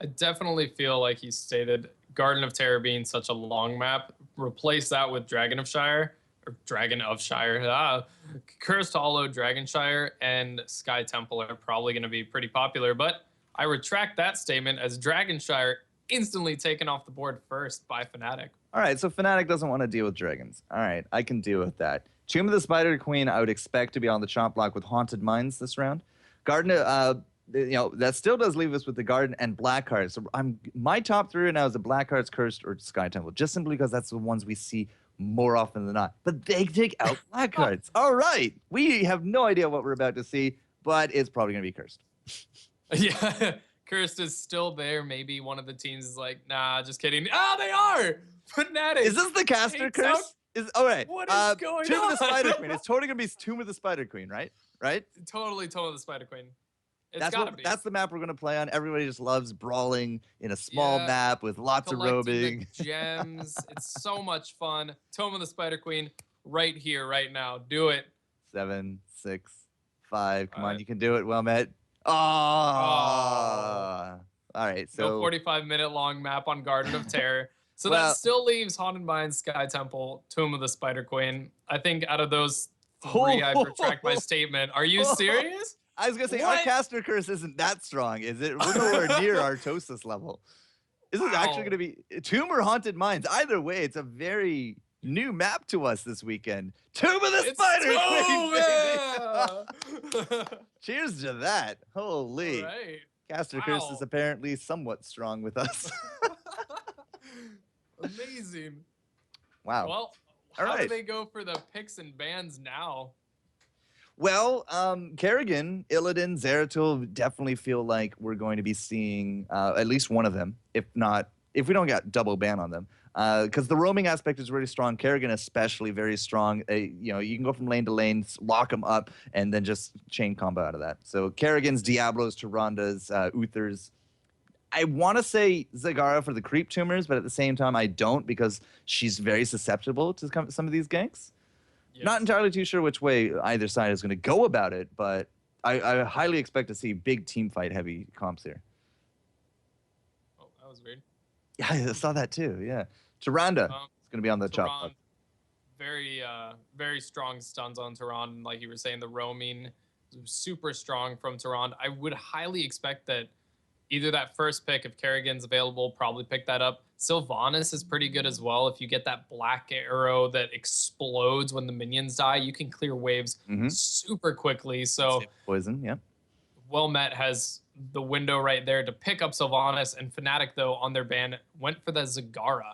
I definitely feel like he stated Garden of Terror being such a long map. Replace that with Dragon of Shire, or Dragon of Shire. Cursed Hollow, Dragonshire, and Sky Temple are probably going to be pretty popular. But I retract that statement as Dragonshire instantly taken off the board first by Fnatic. All right, so Fnatic doesn't want to deal with dragons. All right, I can deal with that. Tomb of the Spider Queen, I would expect to be on the chop block with Haunted Mines this round. Garden, that still does leave us with the Garden and Black Hearts. So my top three right now is the Black Hearts, Cursed, or Sky Temple, just simply because that's the ones we see more often than not. But they take out Black Hearts. All right, we have no idea what we're about to see, but it's probably going to be Cursed. Yeah, Cursed is still there. Maybe one of the teams is like, nah, just kidding. Ah, they are! Fnatic! Is this the caster curse? All right. What is going Tomb on? of the Spider Queen. It's totally going to be Tomb of the Spider Queen, right? Right? Totally Tomb of the Spider Queen. That's the map we're going to play on. Everybody just loves brawling in a small map with lots of robing. Gems. It's so much fun. Tomb of the Spider Queen right here, right now. Do it. 7, 6, 5. Come on, you can do it, well met. All right, so 45-minute long map on Garden of Terror. So that still leaves Haunted Mines, Sky Temple, Tomb of the Spider Queen. I think out of those three, I retract my statement. Are you serious? I was gonna say our caster curse isn't that strong, is it? We're nowhere near Artosis level. Is it actually gonna be Tomb or Haunted Mines? Either way, it's a very new map to us this weekend. Tomb of the Spider Queen! Cheers to that. Holy. Right. Caster curse is apparently somewhat strong with us. Amazing. Wow. Well, how do they go for the picks and bans now? Well, Kerrigan, Illidan, Zeratul definitely feel like we're going to be seeing at least one of them, if we don't get double ban on them. Because the roaming aspect is really strong. Kerrigan especially very strong. You can go from lane to lane, lock them up, and then just chain combo out of that. So Kerrigan's, Diablos, Tyrandas, Uthers. I want to say Zagara for the creep tumors, but at the same time I don't, because she's very susceptible to some of these ganks. Yes. Not entirely too sure which way either side is going to go about it, but I highly expect to see big team fight heavy comps here. Oh, that was weird. Yeah, I saw that too. Yeah, Tyrande is going to be on the chop. Very, very strong stuns on Tyrande. Like you were saying, the roaming super strong from Tyrande. I would highly expect that either that first pick, if Kerrigan's available, probably pick that up. Sylvanas is pretty good as well. If you get that black arrow that explodes when the minions die, you can clear waves super quickly. So poison, yeah. Well Met has the window right there to pick up Sylvanas, and Fnatic, though, on their ban, went for the Zagara.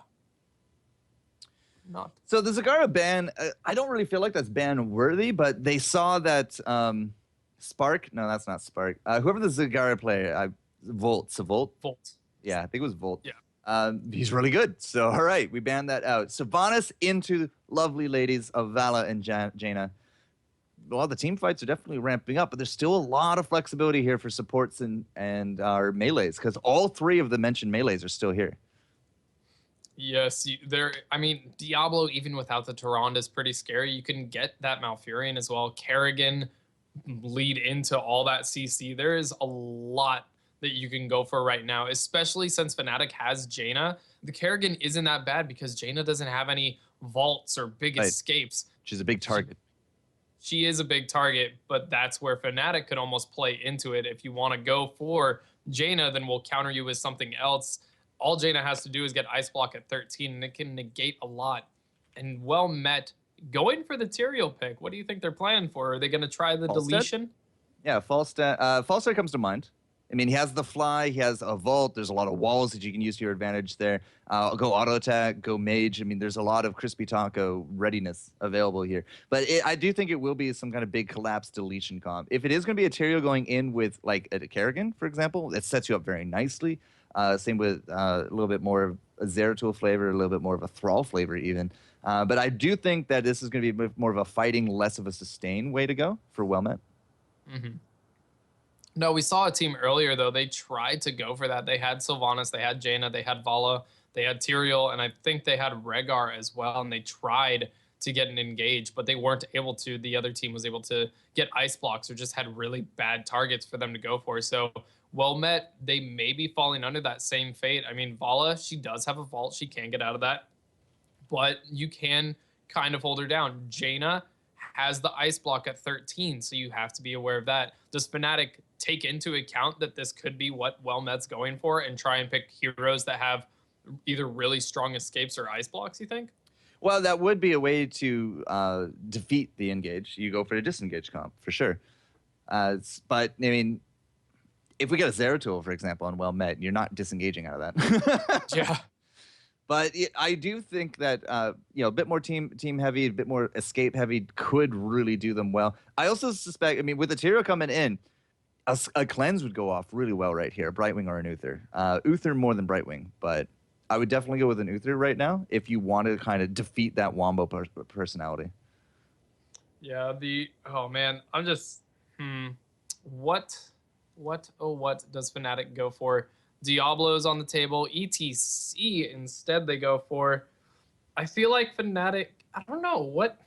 So the Zagara ban, I don't really feel like that's ban worthy, but they saw that Spark, no, that's not Spark. Whoever the Zagara player, Volt. Yeah, I think it was Volt. Yeah. He's really good. So, all right, we banned that out. Sylvanas into lovely ladies of Vala and Jaina. Well, the team fights are definitely ramping up, but there's still a lot of flexibility here for supports and our melees, because all three of the mentioned melees are still here. Yes, Diablo, even without the Tyrande, is pretty scary. You can get that Malfurion as well. Kerrigan lead into all that CC. There is a lot that you can go for right now, especially since Fnatic has Jaina. The Kerrigan isn't that bad because Jaina doesn't have any vaults or big escapes. She's a big target. She is a big target, but that's where Fnatic could almost play into it. If you want to go for Jaina, then we'll counter you with something else. All Jaina has to do is get Ice Block at 13, and it can negate a lot. And Well Met going for the Tyrael pick. What do you think they're planning for? Are they going to try the deletion? Yeah, Falstad comes to mind. I mean, he has the fly, he has a vault, there's a lot of walls that you can use to your advantage there. Go auto attack, go mage. I mean, there's a lot of crispy taco readiness available here. But I do think it will be some kind of big collapse deletion comp. If it is going to be a Tyrael going in with like a Kerrigan, for example, it sets you up very nicely. Same with a little bit more of a Zeratul flavor, a little bit more of a Thrall flavor even. But I do think that this is going to be more of a fighting, less of a sustain way to go for Well Met. Mm-hmm. No, we saw a team earlier, though. They tried to go for that. They had Sylvanas, they had Jaina, they had Vala, they had Tyrael, and I think they had Rehgar as well, and they tried to get an engage, but they weren't able to. The other team was able to get ice blocks or just had really bad targets for them to go for. So Well Met, they may be falling under that same fate. I mean, Vala, she does have a vault. She can get out of that, but you can kind of hold her down. Jaina has the ice block at 13, so you have to be aware of that. Does Fnatic take into account that this could be what Wellmet's going for and try and pick heroes that have either really strong escapes or ice blocks, you think? Well, that would be a way to defeat the engage. You go for a disengage comp, for sure. But, I mean, if we get a Zeratul, for example, on Well Met, you're not disengaging out of that. Yeah. But I do think that a bit more team heavy, a bit more escape heavy could really do them well. I also suspect, I mean, with the Tyrael coming in, a cleanse would go off really well right here, Brightwing or an Uther. Uther more than Brightwing, but I would definitely go with an Uther right now if you want to kind of defeat that Wombo personality. Yeah, oh man, I'm just what does Fnatic go for? Diablo's on the table. ETC instead they go for. I feel like Fnatic, I don't know what.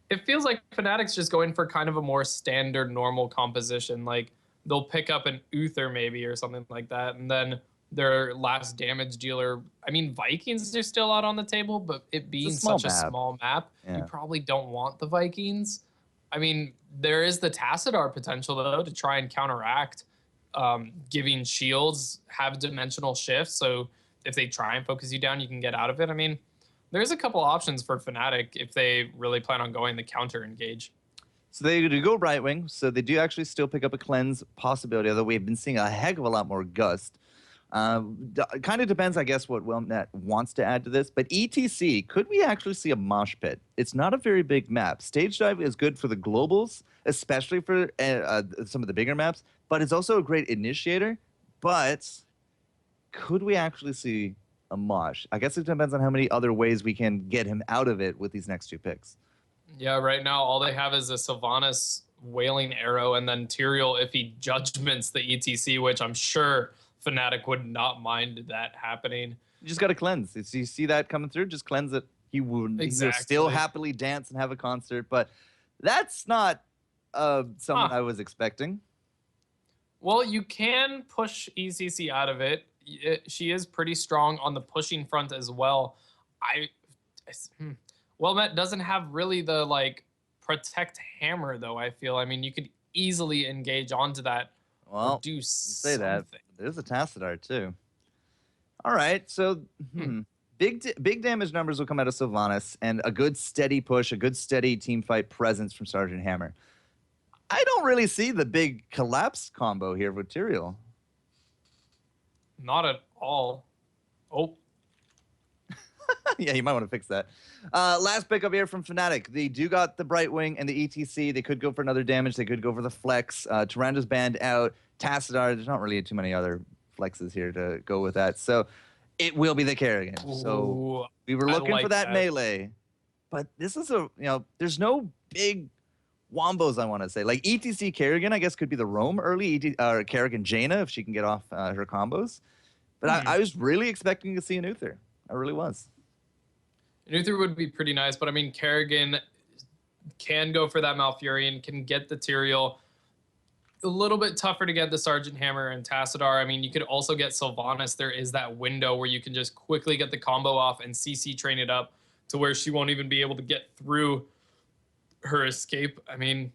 It feels like Fnatic's just going for kind of a more standard normal composition. Like they'll pick up an Uther maybe or something like that, and then their last damage dealer. I mean, Vikings are still out on the table, but it being such a small map, you probably don't want the Vikings. I mean, there is the Tassadar potential though to try and counteract giving shields, have dimensional shifts. So if they try and focus you down, you can get out of it. I mean, there's a couple options for Fnatic if they really plan on going the counter engage. So they do go Brightwing, so they do actually still pick up a cleanse possibility, although we've been seeing a heck of a lot more Gust. Kind of depends, I guess, what Wellnet wants to add to this. But ETC, could we actually see a mosh pit? It's not a very big map. Stage dive is good for the globals, especially for some of the bigger maps, but it's also a great initiator. But could we actually see a mosh? I guess it depends on how many other ways we can get him out of it with these next two picks. Yeah, right now all they have is a Sylvanas Wailing Arrow and then Tyrael if he judgments the ETC, which I'm sure Fnatic would not mind that happening. You just got to cleanse. If you see that coming through, just cleanse it. He would still happily dance and have a concert, but that's not someone I was expecting. Well, you can push ECC out of it. She is pretty strong on the pushing front as well. Wellmet doesn't have really the protect hammer though. I feel. I mean, you could easily engage onto that. Well, do say that. There's a Tassadar too. All right, so big damage numbers will come out of Sylvanas and a good steady push, a good steady team fight presence from Sergeant Hammer. I don't really see the big collapse combo here with Tyrael. Not at all. Oh. Yeah, you might want to fix that. Last pickup here from Fnatic. They do got the Brightwing and the ETC. They could go for another damage. They could go for the flex. Tyranda's banned out. Tassadar, there's not really too many other flexes here to go with that. So it will be the Kerrigan. So we were looking for that melee. But this is there's no big wombos, I want to say. Like ETC Kerrigan, I guess, could be the roam early. Kerrigan Jaina, if she can get off her combos. But I was really expecting to see an Uther. I really was. An Uther would be pretty nice, but I mean, Kerrigan can go for that Malfurion, can get the Tyrael. A little bit tougher to get the Sergeant Hammer and Tassadar. I mean, you could also get Sylvanas. There is that window where you can just quickly get the combo off and CC train it up to where she won't even be able to get through her escape. I mean,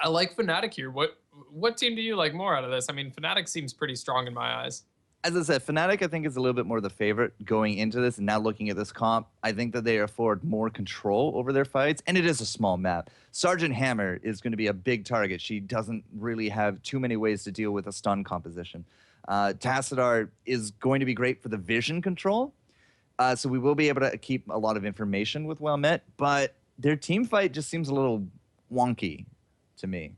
I like Fnatic here. What team do you like more out of this? I mean, Fnatic seems pretty strong in my eyes. As I said, Fnatic, I think, is a little bit more the favorite going into this. And now looking at this comp, I think that they afford more control over their fights. And it is a small map. Sergeant Hammer is going to be a big target. She doesn't really have too many ways to deal with a stun composition. Tassadar is going to be great for the vision control. So we will be able to keep a lot of information with Wellmet. But their team fight just seems a little wonky to me.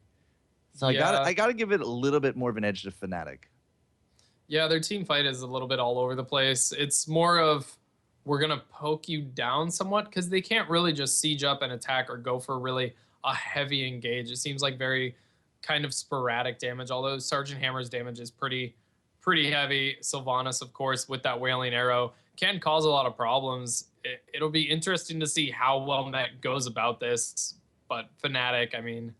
So I gotta give it a little bit more of an edge to Fnatic. Yeah, their team fight is a little bit all over the place. It's more of we're going to poke you down somewhat because they can't really just siege up and attack or go for really a heavy engage. It seems like very kind of sporadic damage, although Sergeant Hammer's damage is pretty heavy. Sylvanas, of course, with that Wailing Arrow can cause a lot of problems. It'll be interesting to see how Wellmet goes about this, but Fnatic, I mean,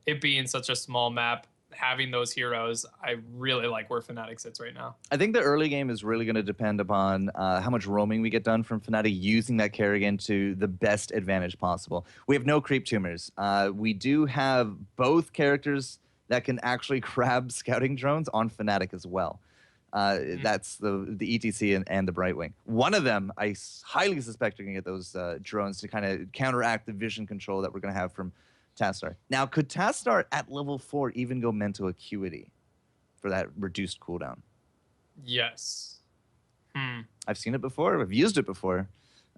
it being such a small map, having those heroes, I really like where Fnatic sits right now. I think the early game is really going to depend upon how much roaming we get done from Fnatic using that Kerrigan to the best advantage possible. We have no creep tumors. We do have both characters that can actually grab scouting drones on Fnatic as well. That's the ETC and the Brightwing. One of them, I highly suspect, are going to get those drones to kind of counteract the vision control that we're going to have from Tastar. Now, could Tastar at level 4 even go mental acuity for that reduced cooldown? Yes. I've seen it before. I've used it before.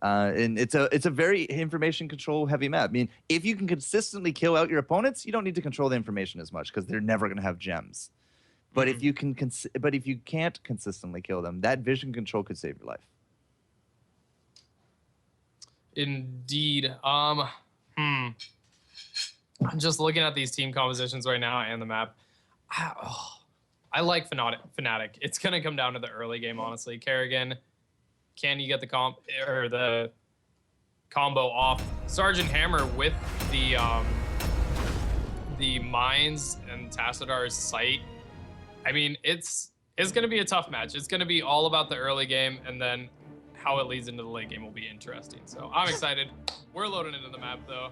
And it's a very information control heavy map. I mean, if you can consistently kill out your opponents, you don't need to control the information as much because they're never going to have gems. But if you can't consistently kill them, that vision control could save your life. Indeed. I'm just looking at these team compositions right now and the map. I like Fnatic. It's gonna come down to the early game, honestly. Kerrigan, can you get the combo off? Sergeant Hammer with the mines and Tassadar's sight. I mean, it's going to be a tough match. It's going to be all about the early game, and then how it leads into the late game will be interesting. So I'm excited. We're loading into the map, though.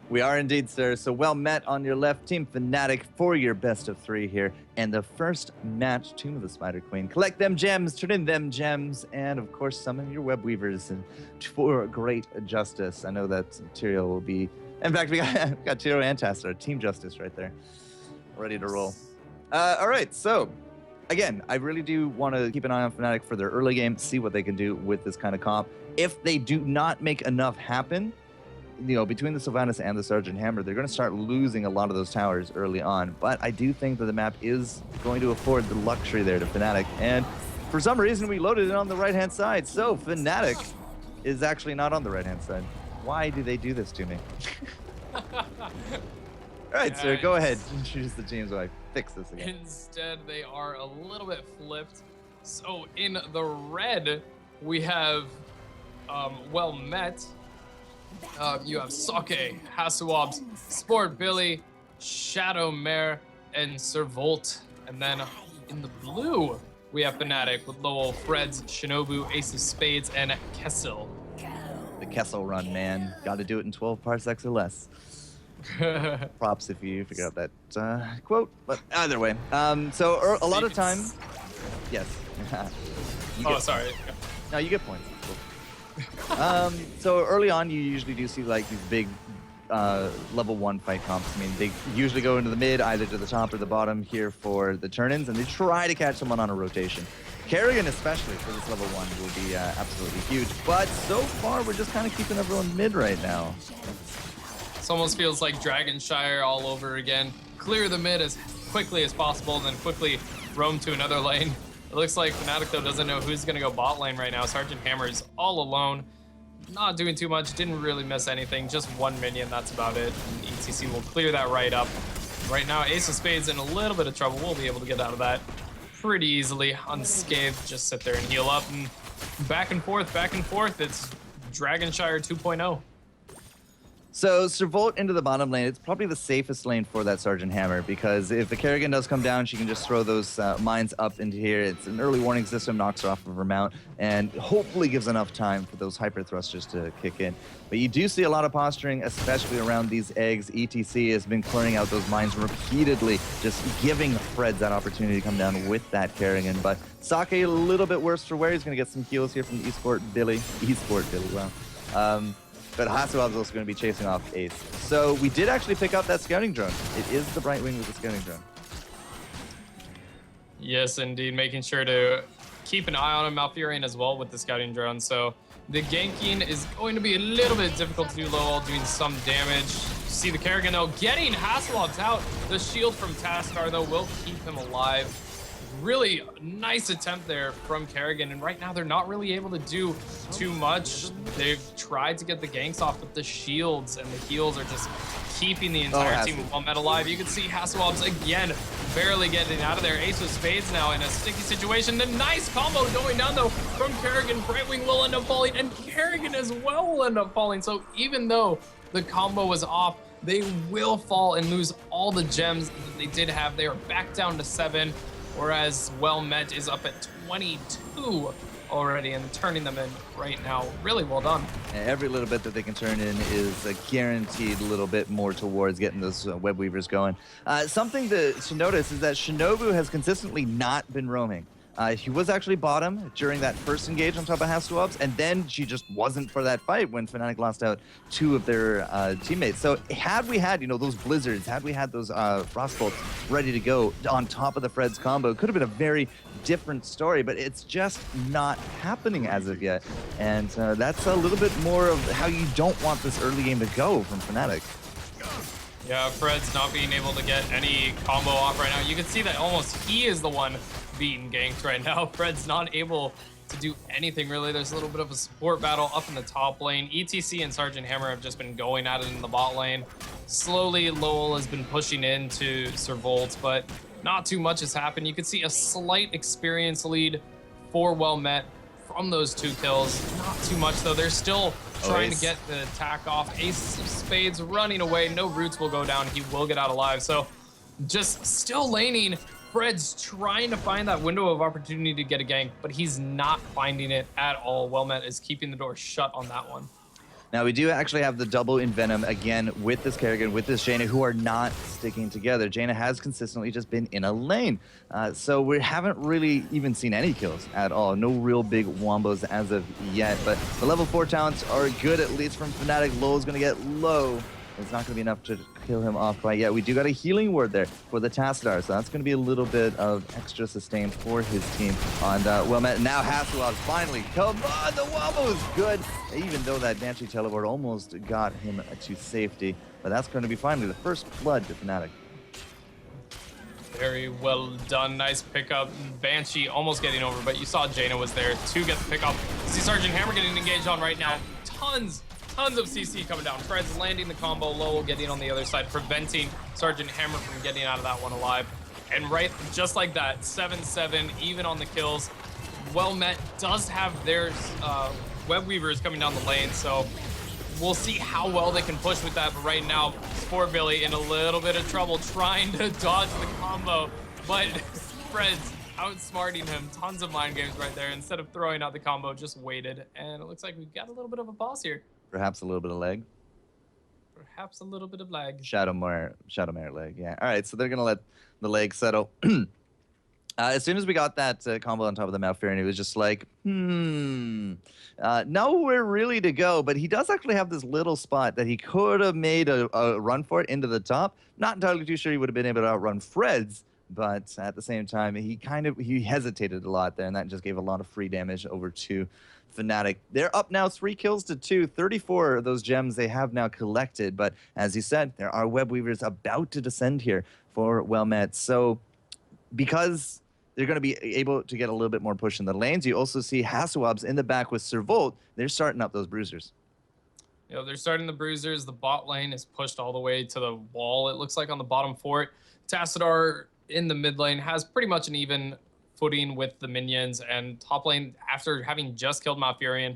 We are indeed, sir. So well met on your left, Team Fnatic, for your best of 3 here. And the first match, Tomb of the Spider Queen. Collect them gems, turn in them gems, and of course, summon your web weavers and for great justice. I know that Tyrael will be... In fact, we got Tyrael and Tassadar, Team Justice right there, ready to roll. All right, so again, I really do want to keep an eye on Fnatic for their early game, see what they can do with this kind of comp. If they do not make enough happen, you know, between the Sylvanas and the Sergeant Hammer, they're going to start losing a lot of those towers early on. But I do think that the map is going to afford the luxury there to Fnatic. And for some reason, we loaded it on the right-hand side. So Fnatic is actually not on the right-hand side. Why do they do this to me? All right, sir, go ahead. Introduce the teams while I fix this again. Instead, they are a little bit flipped. So in the red, we have well met. You have Sake, Hasawabs, Sport Billy, Shadow Mare, and Servolt. And then in the blue, we have Fnatic with Lowell, Freds, Shinobu, Ace of Spades, and Kessel. The Kessel run, man. Got to do it in 12 parsecs or less. Props if you figure out that quote, but either way. So a lot of time, yes. Sorry. No, you get points. Cool. So early on, you usually do see like these big level 1 fight comps. I mean, they usually go into the mid, either to the top or the bottom here for the turn-ins, and they try to catch someone on a rotation. Kerrigan, especially for this level 1, will be absolutely huge. But so far, we're just kind of keeping everyone mid right now. This almost feels like Dragonshire all over again. Clear the mid as quickly as possible and then quickly roam to another lane. It looks like Fnatic, though, doesn't know who's going to go bot lane right now. Sergeant Hammer is all alone. Not doing too much. Didn't really miss anything. Just 1 minion. That's about it. And ETC will clear that right up. Right now, Ace of Spades in a little bit of trouble. We'll be able to get out of that pretty easily. Unscathed. Just sit there and heal up. And back and forth, back and forth. It's Dragonshire 2.0. So Servolt into the bottom lane, it's probably the safest lane for that Sergeant Hammer, because if the Kerrigan does come down, she can just throw those mines up into here. It's an early warning system, knocks her off of her mount, and hopefully gives enough time for those hyper thrusters to kick in. But you do see a lot of posturing, especially around these eggs. ETC has been clearing out those mines repeatedly, just giving Freds that opportunity to come down with that Kerrigan. But Sake a little bit worse for wear. He's going to get some heals here from the Esport Billy, wow. But Hasawab's also going to be chasing off Ace. So we did actually pick up that scouting drone. It is the Brightwing with the scouting drone. Yes, indeed. Making sure to keep an eye on him, Malfurion as well with the scouting drone. So the ganking is going to be a little bit difficult to do low, doing some damage. See the Kerrigan, though, getting Hasselhoff's out. The shield from Tastar, though, will keep him alive. Really nice attempt there from Kerrigan, and right now they're not really able to do too much. They've tried to get the ganks off, but the shields and the heals are just keeping the entire team well met alive. You can see Hasselhoff's again barely getting out of there. Ace of Spades now in a sticky situation. The nice combo going down, though, from Kerrigan. Brightwing will end up falling, and Kerrigan as well will end up falling. So even though the combo was off, they will fall and lose all the gems that they did have. They are back down to 7, whereas Well Met is up at 22 already and turning them in right now. Really well done. And every little bit that they can turn in is a guaranteed little bit more towards getting those web weavers going. Something to notice is that Shinobu has consistently not been roaming. He was actually bottom during that first engage on top of Hasselhoff's, and then she just wasn't for that fight when Fnatic lost out 2 of their teammates. So had we had, those blizzards, had we had those frostbolts ready to go on top of the Fred's combo, it could have been a very different story, but it's just not happening as of yet. And that's a little bit more of how you don't want this early game to go from Fnatic. Yeah, Fred's not being able to get any combo off right now. You can see that almost he is the one being ganked right now. Fred's not able to do anything really. There's a little bit of a support battle up in the top lane. ETC and Sergeant Hammer have just been going at it in the bot lane. Slowly, Lowell has been pushing into Servolt, but not too much has happened. You can see a slight experience lead for Well Met from those 2 kills. Not too much though. They're still trying to get the attack off. Ace of Spades running away. No roots will go down. He will get out alive. So just still laning. Fred's trying to find that window of opportunity to get a gank, but he's not finding it at all. Well Met is keeping the door shut on that one. Now, we do actually have the double Envenom again with this Kerrigan, with this Jaina, who are not sticking together. Jaina has consistently just been in a lane. So we haven't really even seen any kills at all. No real big wombos as of yet. But the level 4 talents are good, at least from Fnatic. Low's going to get low. It's not going to be enough to kill him off quite yet. We do got a healing word there for the Tassadar, so that's going to be a little bit of extra sustain for his team on Well Met. Now Hasselhoff finally, come on, the wombo is good, even though that Banshee teleport almost got him to safety. But that's going to be finally the first blood to Fnatic. Very well done, nice pickup. Banshee almost getting over, but you saw Jaina was there to get the pickup. See Sergeant Hammer getting engaged on right now. Tons of CC coming down. Fred's landing the combo, Lowell getting on the other side, preventing Sergeant Hammer from getting out of that one alive. And right, just like that, 7-7, even on the kills. Well Met does have their web weavers coming down the lane, so we'll see how well they can push with that. But right now, Sport Billy in a little bit of trouble trying to dodge the combo, but Fred's outsmarting him. Tons of mind games right there. Instead of throwing out the combo, just waited, and it looks like we've got a little bit of a boss here. Perhaps a little bit of lag. Perhaps a little bit of lag. Shadowmare leg, yeah. All right, so they're going to let the leg settle. As soon as we got that combo on top of the Malfurion, it was just like, nowhere really to go. But he does actually have this little spot that he could have made a run for it into the top. Not entirely too sure he would have been able to outrun Fred's, but at the same time, he hesitated a lot there, and that just gave a lot of free damage over to Fnatic. They're up now 3 kills to 2. 34 of those gems they have now collected. But as you said, there are web weavers about to descend here for Well Met. So because they're going to be able to get a little bit more push in the lanes, you also see Hasselhoff's in the back with Servolt. They're starting up those bruisers. They're starting the bruisers. The bot lane is pushed all the way to the wall, it looks like, on the bottom fort. Tassadar in the mid lane has pretty much an even footing with the minions, and top lane, after having just killed Malfurion,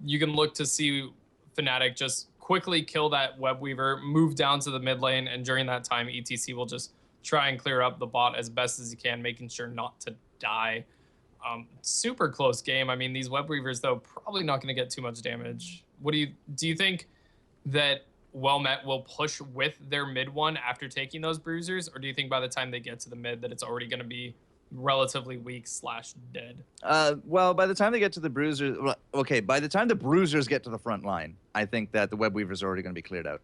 you can look to see Fnatic just quickly kill that web weaver, move down to the mid lane, and during that time, ETC will just try and clear up the bot as best as he can, making sure not to die. Super close game. I mean, these web weavers, though, probably not going to get too much damage. Do you think that Well Met will push with their mid one after taking those bruisers, or do you think by the time they get to the mid that it's already going to be relatively weak / dead? Well, by the time they get to the bruisers, by the time the bruisers get to the front line, I think that the web weavers are already going to be cleared out.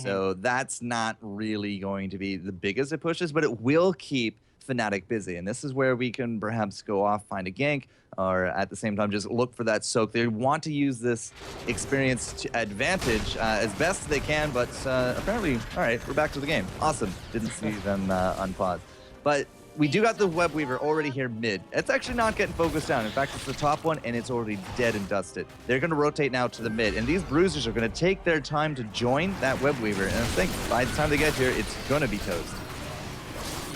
So that's not really going to be the biggest it pushes, but it will keep Fnatic busy. And this is where we can perhaps go off, find a gank, or at the same time just look for that soak. They want to use this experience to advantage as best as they can, but apparently, all right, we're back to the game. Awesome. Didn't see them unpause. But we do got the web weaver already here mid. It's actually not getting focused down. In fact, it's the top one, and it's already dead and dusted. They're going to rotate now to the mid, and these bruisers are going to take their time to join that web weaver. And I think by the time they get here, it's going to be toast.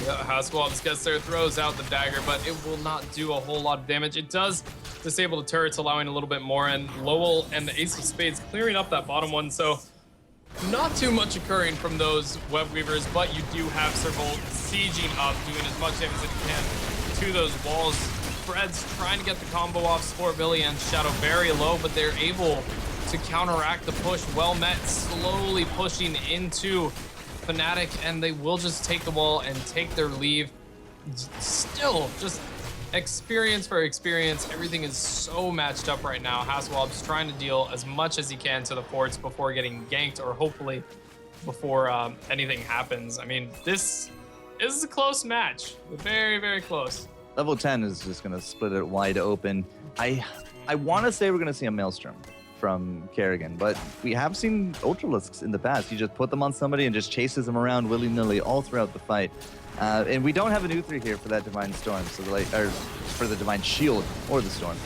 Yeah, Hasselhoff gets there, throws out the dagger, but it will not do a whole lot of damage. It does disable the turrets, allowing a little bit more, and Lowell and the Ace of Spades clearing up that bottom one. So Not too much occurring from those web weavers, but you do have Servolt sieging up, doing as much damage as he can to those walls. Fred's trying to get the combo off Sport Billy and Shadow very low, but they're able to counteract the push. Well met, slowly pushing into Fnatic, and they will just take the wall and take their leave. Still, just experience for experience. Everything is so matched up right now. Hasselhoff's trying to deal as much as he can to the forts before getting ganked, or hopefully before anything happens. I mean, this is a close match. Very, very close. Level 10 is just going to split it wide open. I want to say we're going to see a Maelstrom from Kerrigan, but we have seen Ultralisks in the past. You just put them on somebody and just chases them around willy-nilly all throughout the fight. And we don't have an U3 here for that Divine Storm, so or for the Divine Shield or the Storm.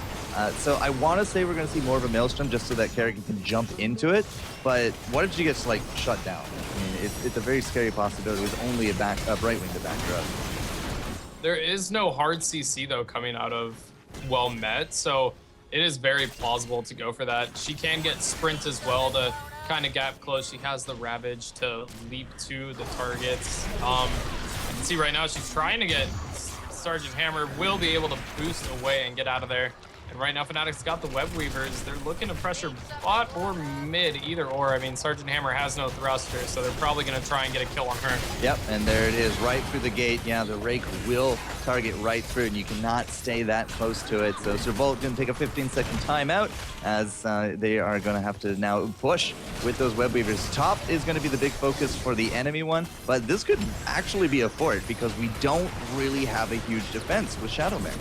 So I want to say we're going to see more of a Maelstrom just so that Kerrigan can jump into it. But what if she gets like shut down? I mean, it's a very scary possibility with only a right wing to back her up. There is no hard CC though coming out of Well Met, so it is very plausible to go for that. She can get sprint as well to kind of gap close. She has the Ravage to leap to the targets. You can see right now she's trying to get Sergeant Hammer, will be able to boost away and get out of there. And right now Fnatic's got the Web Weavers. They're looking to pressure bot or mid, either or. I mean, Sergeant Hammer has no thruster, so they're probably going to try and get a kill on her. Yep, and there it is, right through the gate. Yeah, the Rake will target right through, and you cannot stay that close to it. So Servolt going to take a 15-second timeout as they are going to have to now push with those Web Weavers. Top is going to be the big focus for the enemy one, but this could actually be a fort because we don't really have a huge defense with Shadowmare.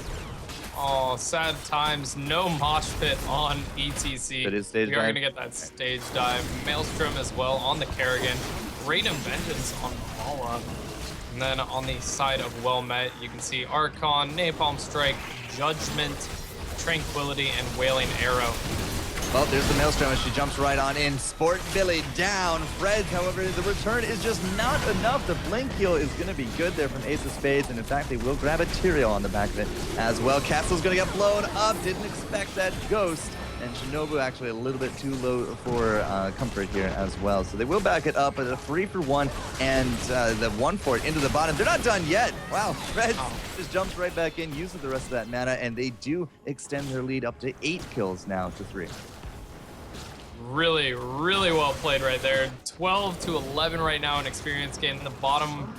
Oh, sad times. No mosh pit on ETC. It is stage we are going to get that stage dive. Maelstrom as well on the Kerrigan. Radiant Vengeance on Mala. And then on the side of Well Met, you can see Archon, Napalm Strike, Judgment, Tranquility, and Wailing Arrow. Well, there's the Maelstrom as she jumps right on in. Sport Billy down. Fred, however, the return is just not enough. The blink heal is going to be good there from Ace of Spades, and in fact, they will grab a Tyrael on the back of it as well. Castle's going to get blown up. Didn't expect that Ghost. And Shinobu actually a little bit too low for comfort here as well. So they will back it up at a 3-for-1 and the 1 fort into the bottom. They're not done yet. Wow, Fred just jumps right back in, uses the rest of that mana, and they do extend their lead up to 8 kills now to 3. Really, really well played right there. 12 to 11 right now in experience gain. The bottom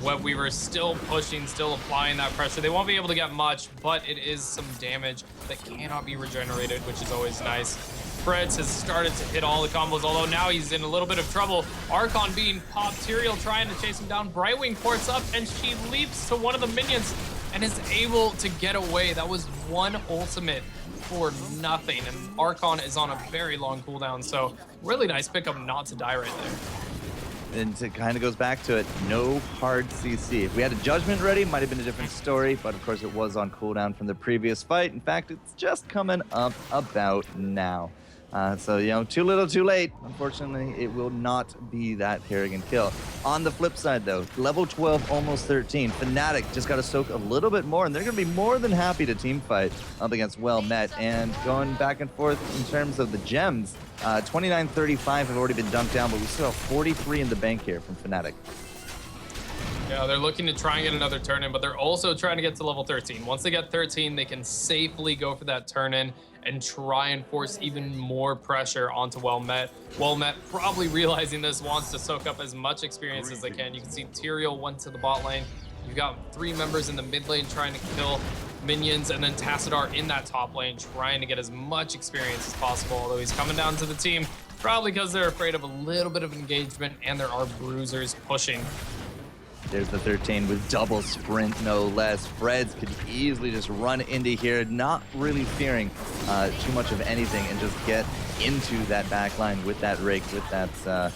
Web Weaver still pushing, still applying that pressure. They won't be able to get much, but it is some damage that cannot be regenerated, which is always nice. Freds has started to hit all the combos, although now he's in a little bit of trouble. Archon being popped, Tyrael trying to chase him down. Brightwing ports up, and she leaps to one of the minions and is able to get away. That was one ultimate for nothing, and Archon is on a very long cooldown, so really nice pickup not to die right there. And it kind of goes back to it, no hard CC. If we had a Judgment ready, might have been a different story, but of course it was on cooldown from the previous fight. In fact, it's just coming up about now. So, you know, too little, too late. Unfortunately, it will not be that Kerrigan kill. On the flip side, though, level 12, almost 13. Fnatic just got to soak a little bit more, and they're going to be more than happy to team fight up against Well Met. And going back and forth in terms of the gems, 29-35 have already been dunked down, but we still have 43 in the bank here from Fnatic. Yeah, they're looking to try and get another turn-in, but they're also trying to get to level 13. Once they get 13, they can safely go for that turn-in and try and force even more pressure onto Well Met. Well Met, probably realizing this, wants to soak up as much experience as they can. You can see Tyrael went to the bot lane. You've got 3 members in the mid lane trying to kill minions, and then Tassadar in that top lane trying to get as much experience as possible, although he's coming down to the team, probably because they're afraid of a little bit of engagement, and there are bruisers pushing. There's the 13 with double sprint, no less. Freds could easily just run into here, not really fearing too much of anything, and just get into that back line with that rake, with that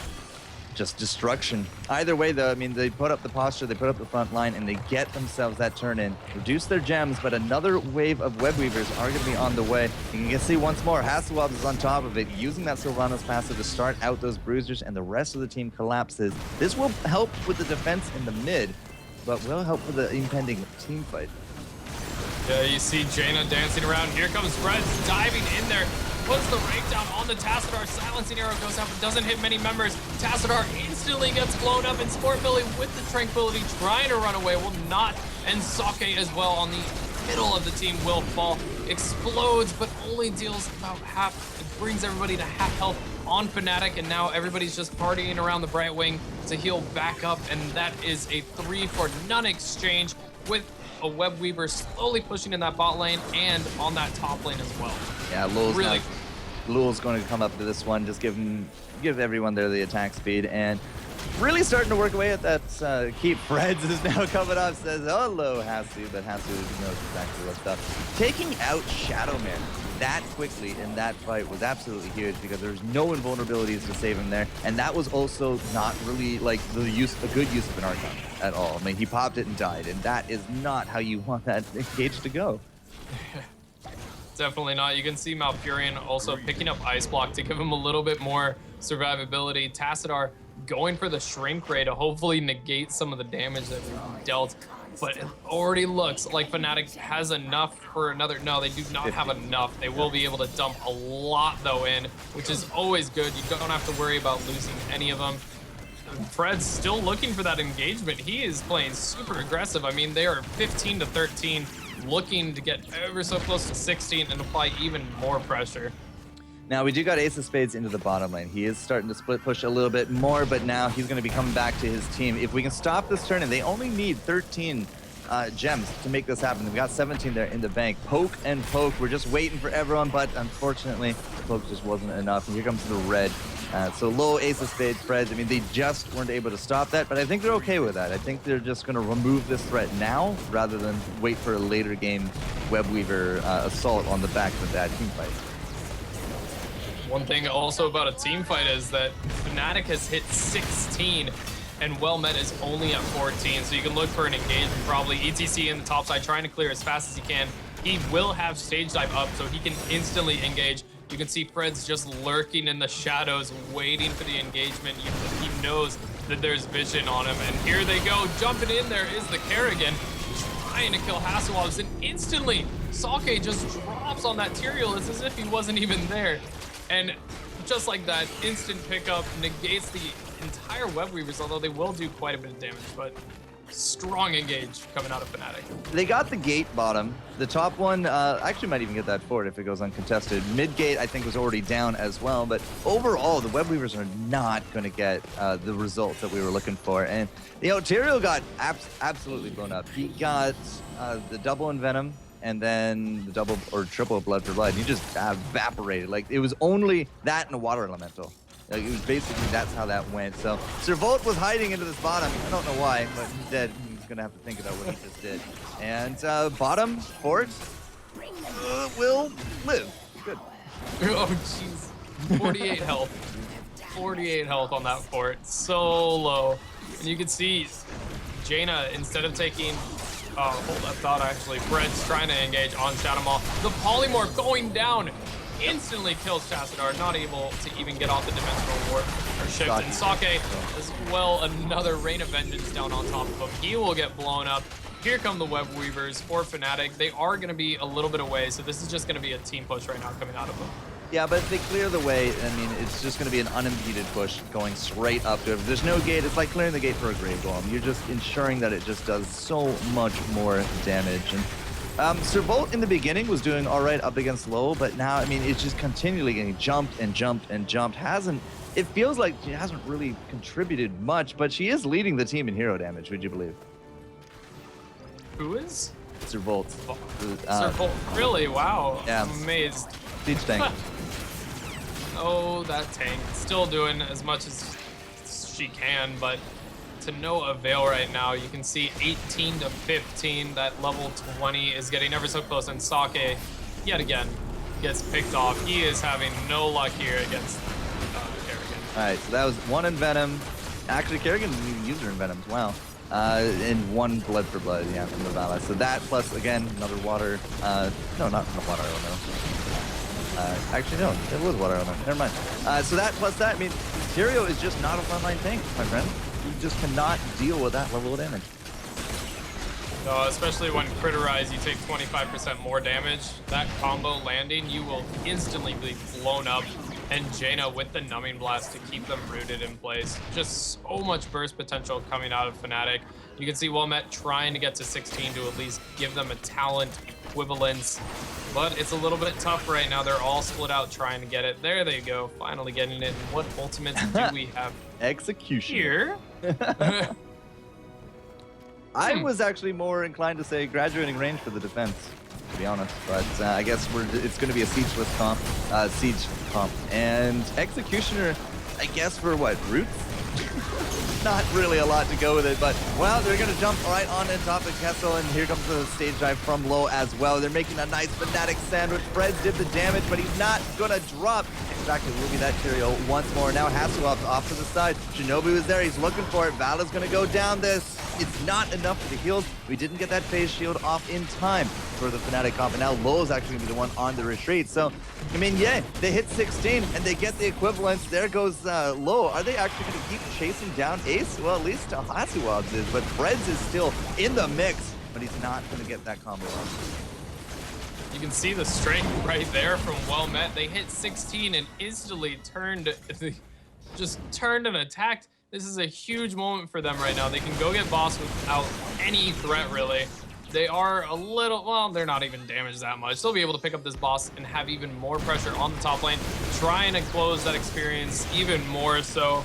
just destruction. Either way, though, I mean, they put up the posture, they put up the front line, and they get themselves that turn-in, reduce their gems, but another wave of Web Weavers are going to be on the way. You can see once more, Hasselhoff is on top of it, using that Sylvanas passive to start out those bruisers, and the rest of the team collapses. This will help with the defense in the mid, but will help with the impending team fight. Yeah, you see Jaina dancing around. Here comes Freds diving in there. puts the rake down on the Tassadar. Silencing arrow goes out, but doesn't hit many members. Tassadar instantly gets blown up, and Sport Billy with the Tranquility trying to run away will not. And Sake as well on the middle of the team will fall. Explodes, but only deals about half. It brings everybody to half health on Fnatic, and now everybody's just partying around the Bright Wing to heal back up, and that is a 3-for-none exchange with a Web Weaver slowly pushing in that bot lane and on that top lane as well. Yeah, Lul's going to come up to this one, just give everyone there the attack speed, and really starting to work away at that keep. Freds is now coming up, says hello Hasu, but Hasu knows exactly what's up. Taking out Shadowman that quickly in that fight was absolutely huge because there's no invulnerabilities to save him there, and that was also not really like a good use of an Archon at all. I mean, he popped it and died, and that is not how you want that engage to go. Definitely not. You can see Malfurion also picking up Ice Block to give him a little bit more survivability. Tassadar going for the Shrink Ray to hopefully negate some of the damage that we've dealt. But it already looks like Fnatic has enough for another. No, they do not have enough. They will be able to dump a lot though in, which is always good. You don't have to worry about losing any of them. Fred's still looking for that engagement. He is playing super aggressive. I mean, they are 15 to 13, looking to get ever so close to 16 and apply even more pressure. Now, we do got Ace of Spades into the bottom lane. He is starting to split push a little bit more, but now he's going to be coming back to his team. If we can stop this turn, and they only need 13 gems to make this happen. They've got 17 there in the bank. Poke and poke. We're just waiting for everyone, but unfortunately, the poke just wasn't enough. And here comes the red. So low Ace of Spades, Freds. I mean, they just weren't able to stop that, but I think they're okay with that. I think they're just going to remove this threat now rather than wait for a later game Web Weaver assault on the back of that team fight. One thing also about a team fight is that Fnatic has hit 16 and Well Met is only at 14, so you can look for an engagement probably. ETC in the top side trying to clear as fast as he can. He will have stage dive up so he can instantly engage. You can see Fred's just lurking in the shadows waiting for the engagement. He knows that there's vision on him, and here they go. Jumping in there is the Kerrigan trying to kill Hasselhoff, and instantly Sake just drops on that Tyrael. It's as if he wasn't even there. And just like that, instant pickup negates the entire Web Weavers, although they will do quite a bit of damage, but strong engage coming out of Fnatic. They got the gate bottom. The top one actually might even get that forward if it goes uncontested. Mid gate, I think, was already down as well, but overall, the Web Weavers are not going to get the result that we were looking for. And, you know, Tyrael got absolutely blown up. He got the double Envenom, and then the double or triple Blood for Blood. He just evaporated. Like, it was only that and a water elemental. Like, it was basically, that's how that went. So Servolt was hiding into this bottom. I don't know why, but he's dead. He's gonna have to think about what he just did. And bottom fort will live. Good. Oh jeez, 48 health. 48 health on that fort. So low. And you can see Jaina, instead of taking hold that thought actually. Fred's trying to engage on Shadowmaw. The Polymorph going down instantly kills Tassadar, not able to even get off the dimensional warp or shift. And Sake as well, another Rain of Vengeance down on top of him. He will get blown up. Here come the Web Weavers for Fnatic. They are going to be a little bit away, so this is just going to be a team push right now coming out of them. Yeah, but if they clear the way, I mean, it's just going to be an unimpeded push going straight up to it. If there's no gate, it's like clearing the gate for a Grave Golem. You're just ensuring that it just does so much more damage. And Servolt in the beginning was doing all right up against low, but now, I mean, it's just continually getting jumped and jumped and jumped. It feels like she hasn't really contributed much, but she is leading the team in hero damage, would you believe? Who is? Servolt. Servolt, really? Wow. Yeah. I'm amazed. Siege tank. Oh, that tank. Still doing as much as she can, but to no avail right now. You can see 18 to 15. That level 20 is getting ever so close, and Sake, yet again, gets picked off. He is having no luck here against Kerrigan. All right, so that was one Envenom. Actually, Kerrigan didn't even use her Envenoms. Wow. And one Blood for Blood, yeah, from the Vala. So that plus, again, another water. No, not from the water elemental. Actually, no, it was water elemental. Never mind. So that plus that, I mean, Tyrael is just not a frontline tank, my friend. You just cannot deal with that level of damage. No, especially when Critterize, you take 25% more damage. That combo landing, you will instantly be blown up. And Jaina with the Numbing Blast to keep them rooted in place. Just so much burst potential coming out of Fnatic. You can see Wilmette trying to get to 16 to at least give them a talent equivalence. But it's a little bit tough right now. They're all split out trying to get it. There they go, finally getting it. And what ultimates do we have Execution here? I was actually more inclined to say graduating range for the defense, to be honest. But I guess it's going to be a siegeless comp, and Executioner, I guess for what, roots? Not really a lot to go with it, but well, they're going to jump right on top of Kessel, and here comes the stage dive from low as well. They're making a nice Fnatic sandwich. Fred did the damage, but he's not going to drop. Exactly, will be that Tyrael once more. Now Hasselhoff off to the side. Shinobu is there, he's looking for it. Vala's going to go down this. It's not enough for the heals. We didn't get that phase shield off in time for the Fnatic comp, and now Low is actually going to be the one on the retreat. So, I mean, yeah, they hit 16 and they get the equivalence. There goes Low. Are they actually going to keep chasing down Ace? Well, at least Hasselhoff is, but Freds is still in the mix, but he's not going to get that combo off. You can see the strength right there from Wilmette. They hit 16 and instantly just turned and attacked. This is a huge moment for them right now. They can go get boss without any threat, really. They are a little, well, they're not even damaged that much. They'll be able to pick up this boss and have even more pressure on the top lane, trying to close that experience even more. So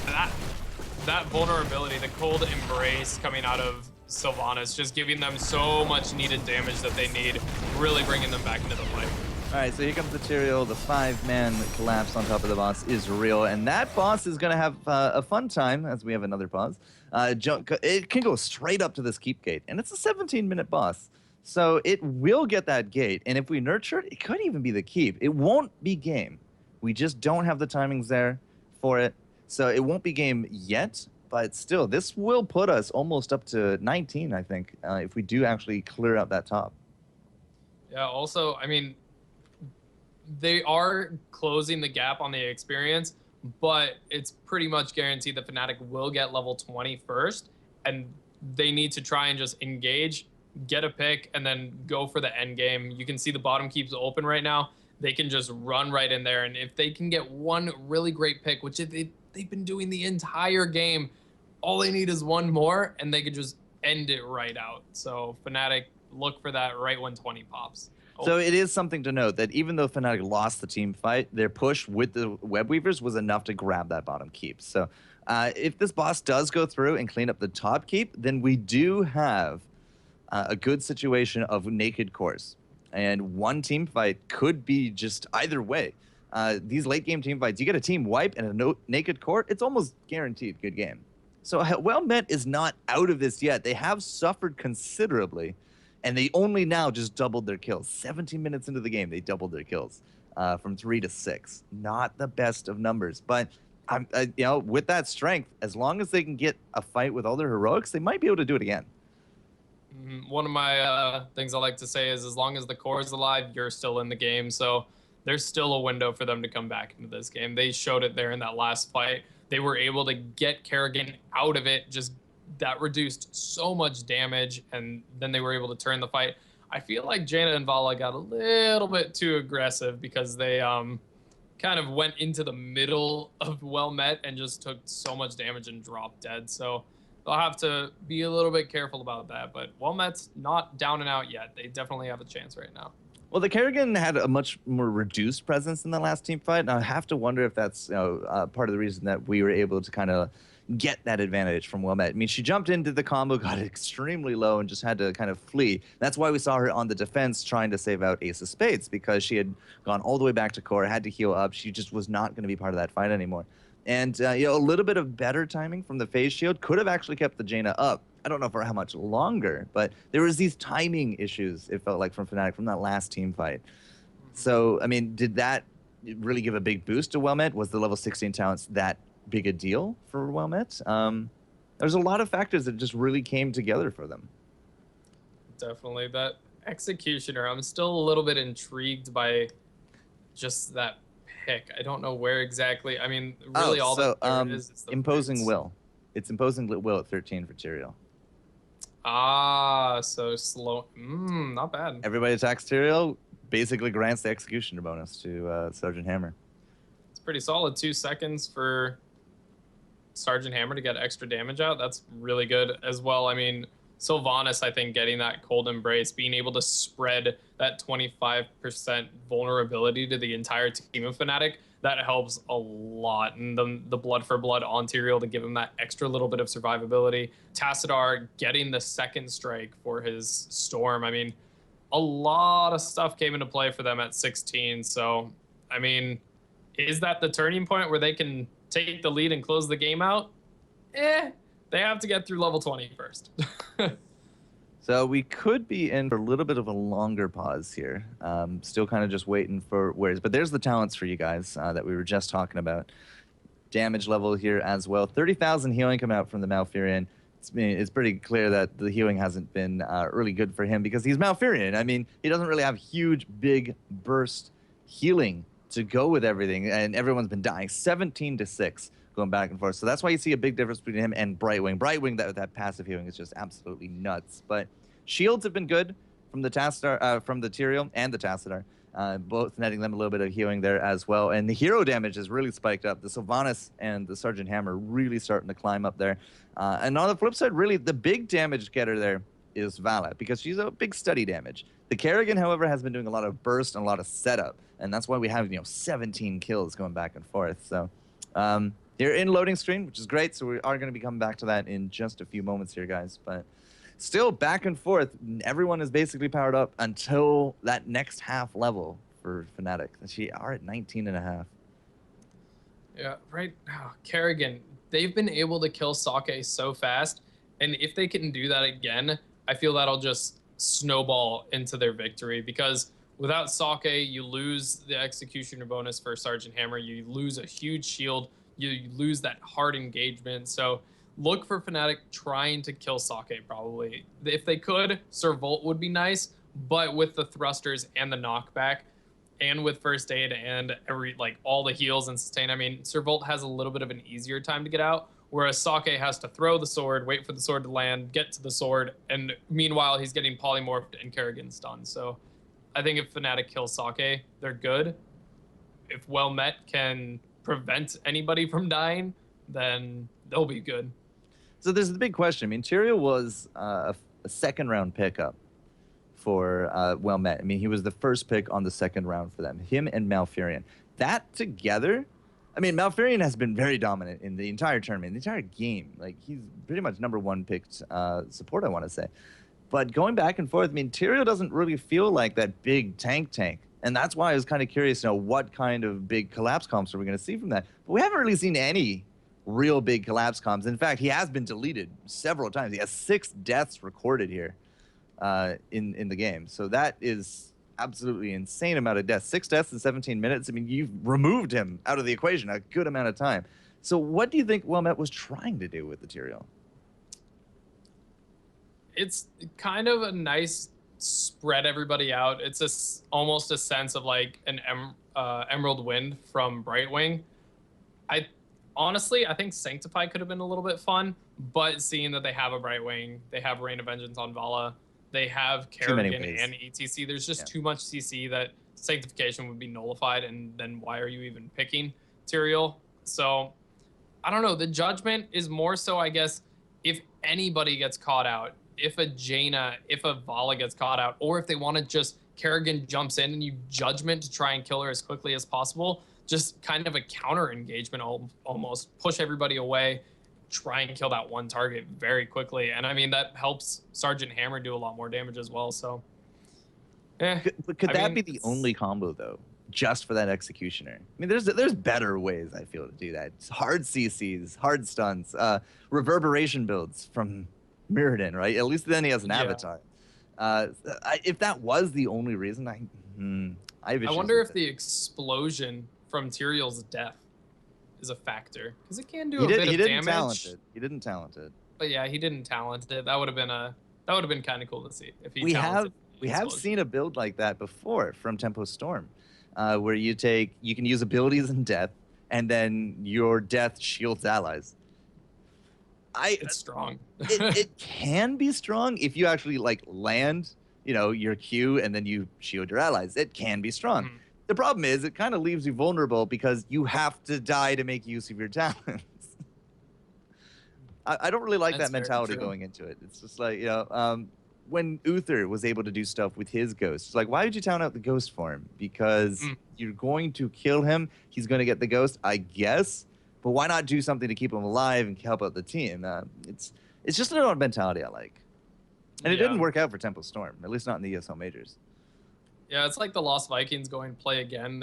that vulnerability, the cold embrace coming out of Sylvanas, just giving them so much needed damage that they need, really bringing them back into the fight. All right, so here comes the Tyrael. The 5-man collapse on top of the boss is real, and that boss is going to have a fun time as we have another pause. It can go straight up to this keep gate, and it's a 17-minute boss. So it will get that gate, and if we nurture it, it could even be the keep. It won't be game. We just don't have the timings there for it, so it won't be game yet, but still, this will put us almost up to 19, I think, if we do actually clear out that top. Yeah, also, I mean, they are closing the gap on the experience, but it's pretty much guaranteed that Fnatic will get level 20 first, and they need to try and just engage, get a pick, and then go for the end game. You can see the bottom keeps open right now. They can just run right in there, and if they can get one really great pick, which they've been doing the entire game, all they need is one more, and they could just end it right out. So Fnatic, look for that right when 20 pops. So it is something to note that even though Fnatic lost the team fight, their push with the Web Weavers was enough to grab that bottom keep. So if this boss does go through and clean up the top keep, then we do have a good situation of naked cores. And one team fight could be just either way. These late game team fights, you get a team wipe and a naked core, it's almost guaranteed good game. So Wilmette is not out of this yet. They have suffered considerably. And they only now just doubled their kills. 17 minutes into the game, they doubled their kills from 3 to 6. Not the best of numbers, but you know, with that strength, as long as they can get a fight with all their heroics, they might be able to do it again. One of my things I like to say is, as long as the core is alive, you're still in the game. So there's still a window for them to come back into this game. They showed it there in that last fight. They were able to get Kerrigan out of it, just that reduced so much damage, and then they were able to turn the fight. I feel like Jaina and Vala got a little bit too aggressive because they kind of went into the middle of Wilmette and just took so much damage and dropped dead. So they'll have to be a little bit careful about that. But Wilmette's not down and out yet. They definitely have a chance right now. Well, the Kerrigan had a much more reduced presence in the last team fight, and I have to wonder if that's part of the reason that we were able to kind of get that advantage from Wilmette. I mean, she jumped into the combo, got extremely low, and just had to kind of flee. That's why we saw her on the defense trying to save out Ace of Spades, because she had gone all the way back to core, had to heal up. She just was not going to be part of that fight anymore. And you know, a little bit of better timing from the phase shield could have actually kept the Jaina up. I don't know for how much longer, but there was these timing issues, it felt like, from Fnatic from that last team fight. So, I mean, did that really give a big boost to Wilmette? Was the level 16 talents that big a deal for Wilmette? There's a lot of factors that just really came together for them. Definitely. That Executioner, I'm still a little bit intrigued by just that pick. I don't know where exactly. I mean, really all that there is the Imposing roots. Will. It's Imposing Will at 13 for Tyrael. Ah, so slow. Not bad. Everybody attacks Tyrael, basically grants the executioner bonus to Sergeant Hammer. It's pretty solid. 2 seconds for Sergeant Hammer to get extra damage out. That's really good as well. I mean, Sylvanas, I think, getting that cold embrace, being able to spread that 25% vulnerability to the entire team of Fnatic, that helps a lot. And the blood for blood on Tyrael to give him that extra little bit of survivability. Tassadar getting the second strike for his Storm. I mean, a lot of stuff came into play for them at 16. So, I mean, is that the turning point where they can take the lead and close the game out? They have to get through level 20 first. So we could be in for a little bit of a longer pause here. Still kind of just waiting for words. But there's the talents for you guys that we were just talking about. Damage level here as well. 30,000 healing coming out from the Malfurion. It's pretty clear that the healing hasn't been really good for him because he's Malfurion. I mean, he doesn't really have huge, big burst healing to go with everything. And everyone's been dying. 17-6. Going back and forth. So that's why you see a big difference between him and Brightwing. Brightwing, that passive healing is just absolutely nuts. But shields have been good from the from the Tyrael and the Tassadar, both netting them a little bit of healing there as well. And the hero damage has really spiked up. The Sylvanas and the Sergeant Hammer really starting to climb up there. And on the flip side, really, the big damage getter there is Vala, because she's a big study damage. The Kerrigan, however, has been doing a lot of burst and a lot of setup. And that's why we have, 17 kills going back and forth. So, you're in loading screen, which is great, so we are going to be coming back to that in just a few moments here, guys. But still, back and forth, everyone is basically powered up until that next half level for Fnatic. She are at 19.5. Yeah, right now, Kerrigan, they've been able to kill Sake so fast, and if they can do that again, I feel that'll just snowball into their victory, because without Sake, you lose the executioner bonus for Sergeant Hammer, you lose a huge shield, you lose that hard engagement. So look for Fnatic trying to kill Sake probably. If they could, Servolt would be nice, but with the thrusters and the knockback and with first aid and all the heals and sustain, I mean, Servolt has a little bit of an easier time to get out, whereas Sake has to throw the sword, wait for the sword to land, get to the sword, and meanwhile he's getting polymorphed and Kerrigan stunned. So I think if Fnatic kills Sake, they're good. If Well Met can prevent anybody from dying, then they'll be good. So there's the big question. I mean, Tyrael was a second round pickup for Well Met. I mean, he was the first pick on the second round for them. Him and Malfurion. That together, I mean, Malfurion has been very dominant in the entire tournament, the entire game. Like, he's pretty much #1 picked support, I want to say. But going back and forth, I mean, Tyrael doesn't really feel like that big tank. And that's why I was kind of curious to know what kind of big collapse comps are we going to see from that. But we haven't really seen any real big collapse comps. In fact, he has been deleted several times. He has 6 deaths recorded here in the game. So that is absolutely insane amount of deaths. 6 deaths in 17 minutes. I mean, you've removed him out of the equation a good amount of time. So what do you think Well Met was trying to do with the Tyrael? It's kind of a nice spread everybody out. It's almost a sense of like an Emerald Wind from Brightwing. Honestly, I think Sanctify could have been a little bit fun, but seeing that they have a Brightwing, they have Rain of Vengeance on Vala, they have Kerrigan and ETC, there's just too much CC that Sanctification would be nullified, and then why are you even picking Tyrael? So, I don't know. The judgment is more so, I guess, if anybody gets caught out, if a Jaina, if a Vala gets caught out, or if they want to just, Kerrigan jumps in and you judgment to try and kill her as quickly as possible, just kind of a counter engagement, almost push everybody away, try and kill that one target very quickly. And I mean, that helps Sergeant Hammer do a lot more damage as well. So, Could that be the only combo though? Just for that executioner. I mean, there's better ways, I feel, to do that. It's hard CCs, hard stuns, reverberation builds from Mirrodin, right? At least then he has an avatar. If that was the only reason, I wonder if the explosion from Tyrael's death is a factor, because it can do a bit of damage. He didn't talent it. But yeah, he didn't talent it. That would have been kind of cool to see if he. We have seen a build like that before from Tempo Storm, where you can use abilities in death, and then your death shields allies. It's strong. It can be strong if you actually like land, your Q and then you shield your allies. It can be strong. Mhm. The problem is it kind of leaves you vulnerable because you have to die to make use of your talents. I don't really like That's that very mentality true. going into it. It's just like, when Uther was able to do stuff with his ghost, it's like, why would you town out the ghost for him? Because Mm. you're going to kill him. He's going to get the ghost, I guess. But why not do something to keep him alive and help out the team? It's just an odd mentality I like. And it Yeah. didn't work out for Temple Storm, at least not in the ESL majors. Yeah, it's like the Lost Vikings going play again.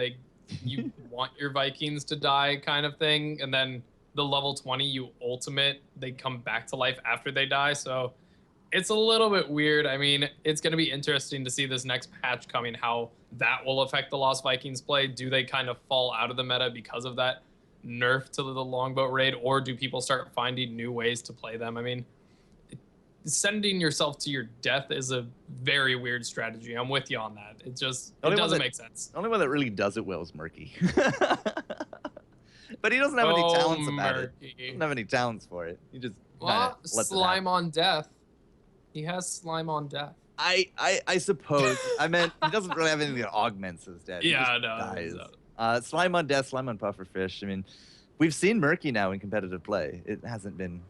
You want your Vikings to die kind of thing, and then the level 20 you ultimate, they come back to life after they die. So it's a little bit weird. I mean, it's going to be interesting to see this next patch coming, how that will affect the Lost Vikings play. Do they kind of fall out of the meta because of that nerf to the longboat raid, or do people start finding new ways to play them? I mean, sending yourself to your death is a very weird strategy. I'm with you on that. It doesn't make sense. The only one that really does it well is Murky. But he doesn't have any Oh, talents about it. Murky. He doesn't have any talents for it. He just Well, lets it happen. slime on death. He has slime on death. I suppose. I meant he doesn't really have anything that augments his death. Yeah, he just no. dies. Slime on death, slime on pufferfish. I mean, we've seen Murky now in competitive play. It hasn't been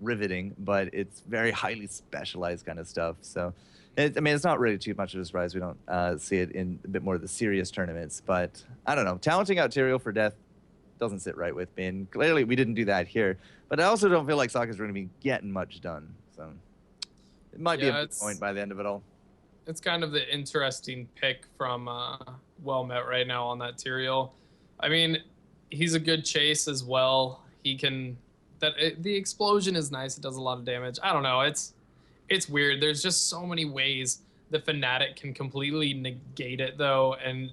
riveting, but it's very highly specialized kind of stuff. So, it's not really too much of a surprise. We don't see it in a bit more of the serious tournaments. But I don't know. Talenting out Tyrael for death doesn't sit right with me. And clearly we didn't do that here. But I also don't feel like Sokka's going to be getting much done. So it might be a big point by the end of it all. It's kind of the interesting pick from Well Met right now on that Tyrael. I mean, he's a good chase as well. He can... the explosion is nice. It does a lot of damage. I don't know. It's weird. There's just so many ways the Fnatic can completely negate it, though, and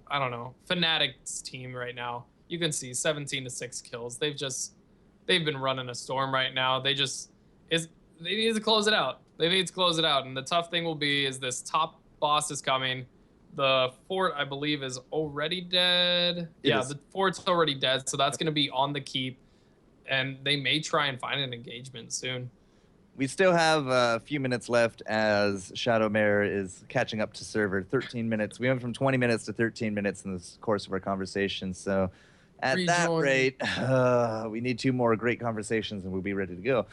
I don't know. Fnatic's team right now, you can see 17 to 6 kills. They've been running a storm right now. They need to close it out. And the tough thing will be is this top boss is coming. The fort, I believe, is already dead. The fort's already dead, so that's going to be on the keep. And they may try and find an engagement soon. We still have a few minutes left as Shadowmare is catching up to server. 13 minutes. We went from 20 minutes to 13 minutes in the course of our conversation. So at that rate, we need 2 more great conversations and we'll be ready to go.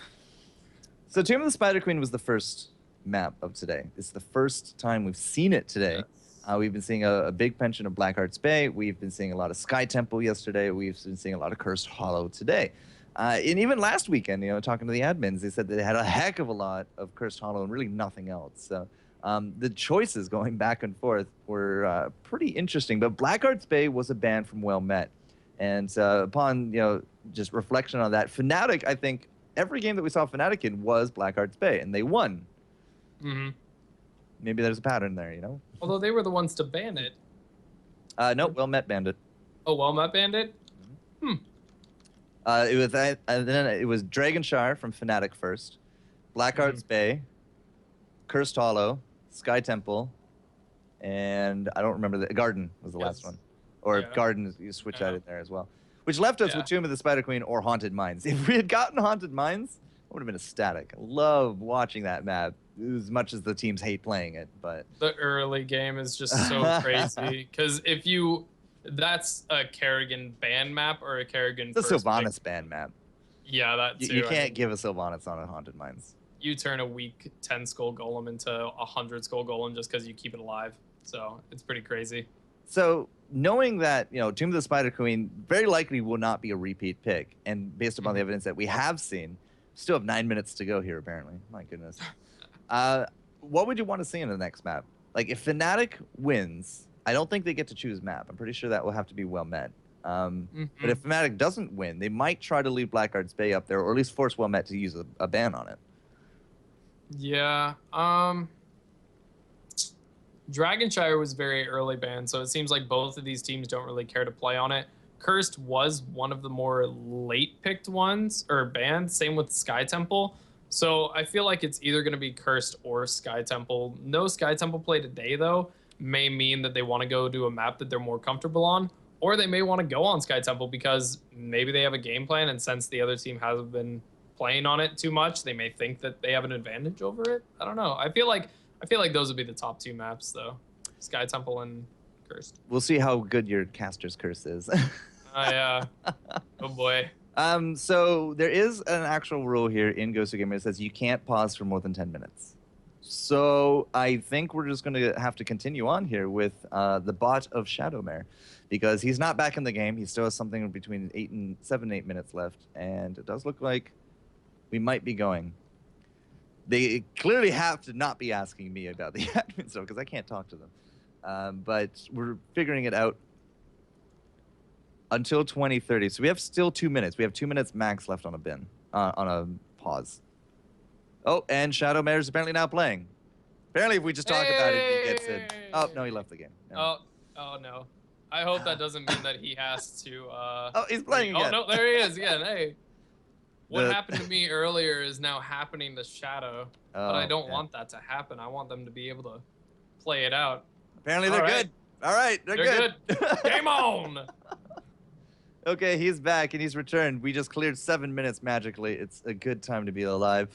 So Tomb of the Spider Queen was the first map of today. It's the first time we've seen it today. Yes. We've been seeing a big pension of Blackheart's Bay. We've been seeing a lot of Sky Temple yesterday. We've been seeing a lot of Cursed Hollow today. And even last weekend, talking to the admins, they said that they had a heck of a lot of Cursed Hollow and really nothing else. So the choices going back and forth were pretty interesting. But Blackheart's Bay was a ban from Well Met. And upon, just reflection on that, Fnatic, I think, every game that we saw Fnatic in was Blackheart's Bay, and they won. Mm-hmm. Maybe there's a pattern there, Although they were the ones to ban it. No, Well Met banned it. Oh, Well Met banned it? It was Dragonshire from Fnatic first, Blackheart's Bay, Cursed Hollow, Sky Temple, and I don't remember the Garden was the last one, or Garden you switch out it there as well, which left us with Tomb of the Spider Queen or Haunted Mines. If we had gotten Haunted Mines, it would have been ecstatic. I love watching that map as much as the teams hate playing it, but the early game is just so crazy because that's a Kerrigan ban map or a Kerrigan. It's a Sylvanas ban map. Yeah, that too. You can't give a Sylvanas on a Haunted Mines. You turn a weak 10 skull golem into a 100 skull golem just because you keep it alive. So it's pretty crazy. So knowing that, Tomb of the Spider Queen very likely will not be a repeat pick, and based upon the evidence that we have seen, still have 9 minutes to go here apparently. My goodness. What would you want to see in the next map? Like if Fnatic wins, I don't think they get to choose map. I'm pretty sure that will have to be Well Met. But if Fnatic doesn't win, they might try to leave Blackheart's Bay up there, or at least force Well Met to use a ban on it. Yeah. Dragonshire was very early banned, so it seems like both of these teams don't really care to play on it. Cursed was one of the more late picked ones, or banned. Same with Sky Temple. So I feel like it's either going to be Cursed or Sky Temple. No Sky Temple play today, though, may mean that they want to go to a map that they're more comfortable on, or they may want to go on Sky Temple because maybe they have a game plan, and since the other team hasn't been playing on it too much, they may think that they have an advantage over it. I don't know. I feel like those would be the top 2 maps though. Sky Temple and Cursed. We'll see how good your caster's curse is. Yeah. Oh boy. So there is an actual rule here in Gosugamers that says you can't pause for more than 10 minutes. So I think we're just going to have to continue on here with the bot of Shadowmare, because he's not back in the game. He still has something between 7 and 8 minutes left, and it does look like we might be going. They clearly have to not be asking me about the admin stuff because I can't talk to them. But we're figuring it out until 2030. So we have still 2 minutes. We have 2 minutes max left on a bin, on a pause. Oh, and Shadowmare is apparently now playing. Apparently, if we just talk about it, he gets it. Oh, no, he left the game. No. Oh no. I hope that doesn't mean that he has to. Oh, he's playing again. Oh no, there he is again. Hey. What happened to me earlier is now happening to Shadow, but I don't want that to happen. I want them to be able to play it out. Apparently, they're good. All right, they're good. Game on! Okay, he's back and he's returned. We just cleared 7 minutes magically. It's a good time to be alive.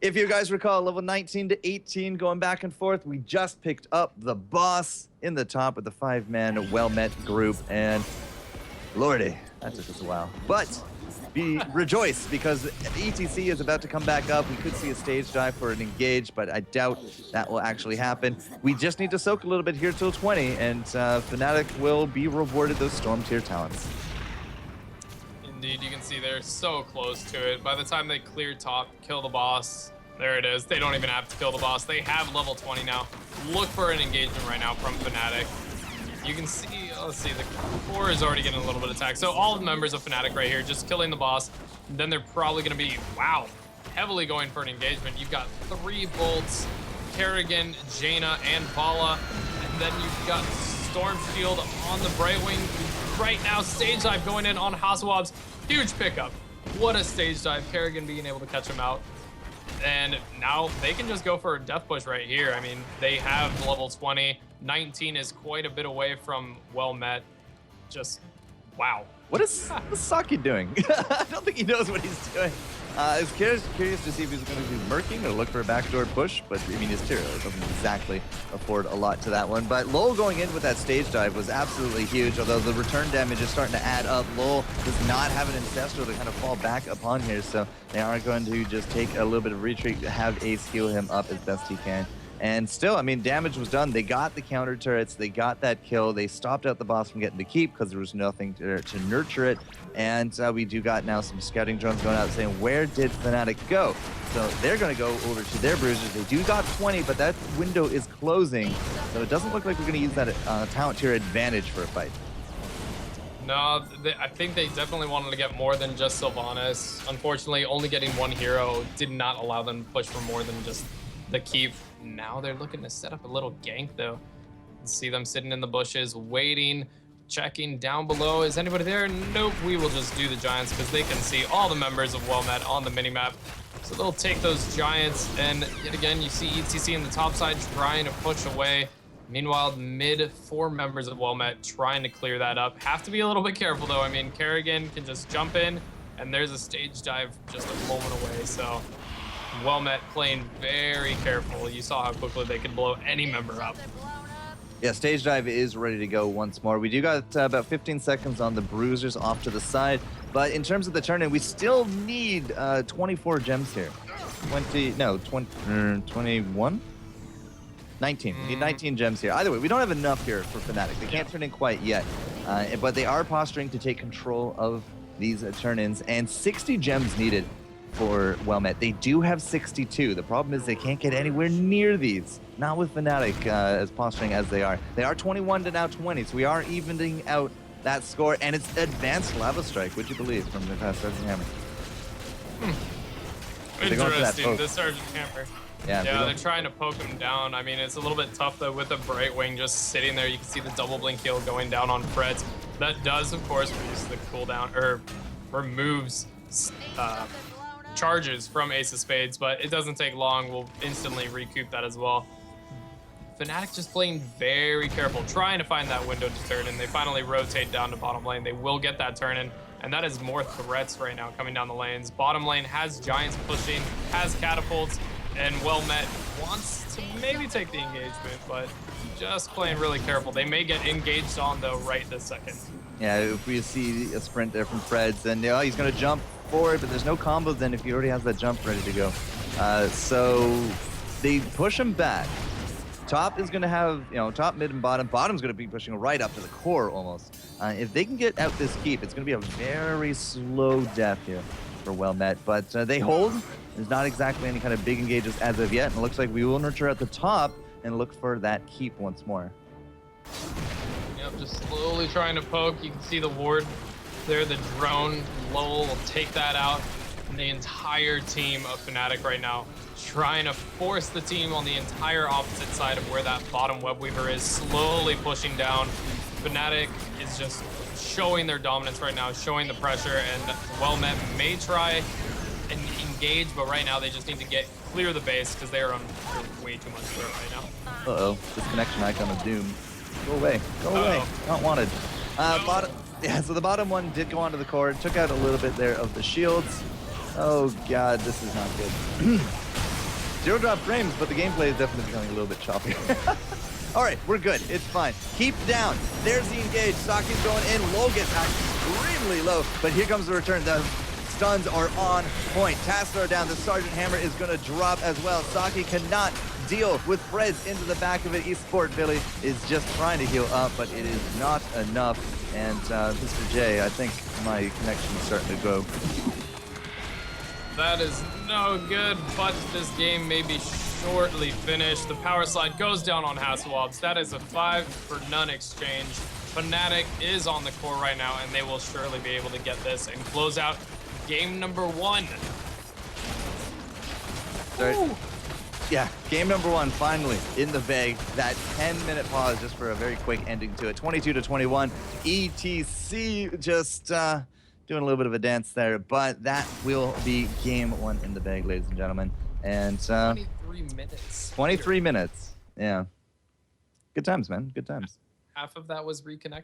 If you guys recall, level 19 to 18 going back and forth, we just picked up the boss in the top with the 5-man well-met group, and lordy, that took us a while. But rejoice, because ETC is about to come back up. We could see a stage dive for an engage, but I doubt that will actually happen. We just need to soak a little bit here till 20, and Fnatic will be rewarded those Storm tier talents. Indeed, you can see they're so close to it. By the time they clear top, kill the boss, there it is. They don't even have to kill the boss. They have level 20 now. Look for an engagement right now from Fnatic. You can see, let's see, the core is already getting a little bit attacked. So all the members of Fnatic right here just killing the boss. Then they're probably going to be, wow, heavily going for an engagement. You've got 3 bolts, Kerrigan, Jaina, and Bala. And then you've got Storm Shield on the Brightwing. Right now, stage dive going in on Haswab's. Huge pickup. What a stage dive. Kerrigan being able to catch him out. And now they can just go for a death push right here. I mean, they have level 20. 19 is quite a bit away from well met. Just, wow. What is Saki doing? I don't think he knows what he's doing. I was curious to see if he's going to do murking or look for a backdoor push, but I mean, his tier doesn't exactly afford a lot to that one. But Lowell going in with that stage dive was absolutely huge, although the return damage is starting to add up. Lowell does not have an Ancestral to kind of fall back upon here, so they are going to just take a little bit of retreat to have Ace heal him up as best he can. And still, I mean, damage was done. They got the counter turrets. They got that kill. They stopped out the boss from getting to keep because there was nothing to nurture it. And we do got now some scouting drones going out saying, where did Fnatic go? So they're going to go over to their bruisers. They do got 20, but that window is closing. So it doesn't look like we're going to use that talent tier advantage for a fight. No, I think they definitely wanted to get more than just Sylvanas. Unfortunately, only getting 1 hero did not allow them to push for more than just the keep. Now they're looking to set up a little gank though. See them sitting in the bushes, waiting, checking down below. Is anybody there? Nope. We will just do the Giants because they can see all the members of Wellmet on the minimap. So they'll take those Giants, and yet again, you see ETC in the top side trying to push away. Meanwhile, mid 4 members of Wellmet trying to clear that up. Have to be a little bit careful though. I mean, Kerrigan can just jump in, and there's a stage dive just a moment away. So Wellmet playing very careful. You saw how quickly they could blow any member up. Yeah, stage dive is ready to go once more. We do got about 15 seconds on the bruisers off to the side, but in terms of the turn-in, we still need 24 gems here. 21? 19. We need 19 gems here. Either way, we don't have enough here for Fnatic. They can't turn in quite yet, but they are posturing to take control of these turn-ins, and 60 gems needed for Wellmet. They do have 62. The problem is they can't get anywhere near these. Not with Fnatic as posturing as they are. They are 21 to now 20, so we are evening out that score, and it's advanced Lava Strike, would you believe, from the past Sergeant Hammer. Interesting, the Sergeant Hammer. Yeah, they're trying to poke him down. I mean, it's a little bit tough though with the Brightwing just sitting there. You can see the double blink heal going down on Freds. That does, of course, reduce the cooldown, or removes charges from Ace of Spades, but it doesn't take long. We'll instantly recoup that as well. Fnatic just playing very careful, trying to find that window to turn in. They finally rotate down to bottom lane. They will get that turn in, and that is more threats right now coming down the lanes. Bottom lane has Giants pushing, has catapults, and Well Met wants to maybe take the engagement, but just playing really careful. They may get engaged on, though, right this second. Yeah, if we see a sprint there from Freds, then he's going to jump forward, but there's no combo then if he already has that jump ready to go. So they push him back. Top is going to have, top, mid, and bottom. Bottom's going to be pushing right up to the core almost. If they can get out this keep, it's going to be a very slow death here for Well Met. But they hold. There's not exactly any kind of big engages as of yet. And it looks like we will nurture at the top and look for that keep once more. Yep, just slowly trying to poke. You can see the ward there. The drone, Lowell will take that out. And the entire team of Fnatic right now trying to force the team on the entire opposite side of where that bottom web weaver is, slowly pushing down. Fnatic is just showing their dominance right now, showing the pressure, and Well Met may try and engage, but right now they just need to clear the base because they are on way too much threat right now. Uh-oh, disconnection icon of doom. Go away, go away, not wanted. Bottom, yeah, so the bottom one did go onto the core, took out a little bit there of the shields. Oh god, this is not good. 0 drop frames, but the gameplay is definitely becoming a little bit choppy. All right, we're good. It's fine. Keep down. There's the engage. Saki's going in. Low gets extremely low, but here comes the return. The stuns are on point. Tassler down. The Sergeant Hammer is going to drop as well. Saki cannot deal with Freds into the back of it. Esport Billy is just trying to heal up, but it is not enough. And Mr. J, I think my connection is starting to go. That is no good, but this game may be shortly finished. The power slide goes down on Hasselhoffs. That is a 5-for-none exchange. Fnatic is on the core right now, and they will surely be able to get this and close out game number 1. Yeah, game number 1 finally in the bag. That 10-minute pause just for a very quick ending to it. 22-21. ETC just doing a little bit of a dance there, but that will be game 1 in the bag, ladies and gentlemen. And 23 minutes. 23 minutes. Yeah. Good times, man. Good times. Half of that was reconnect.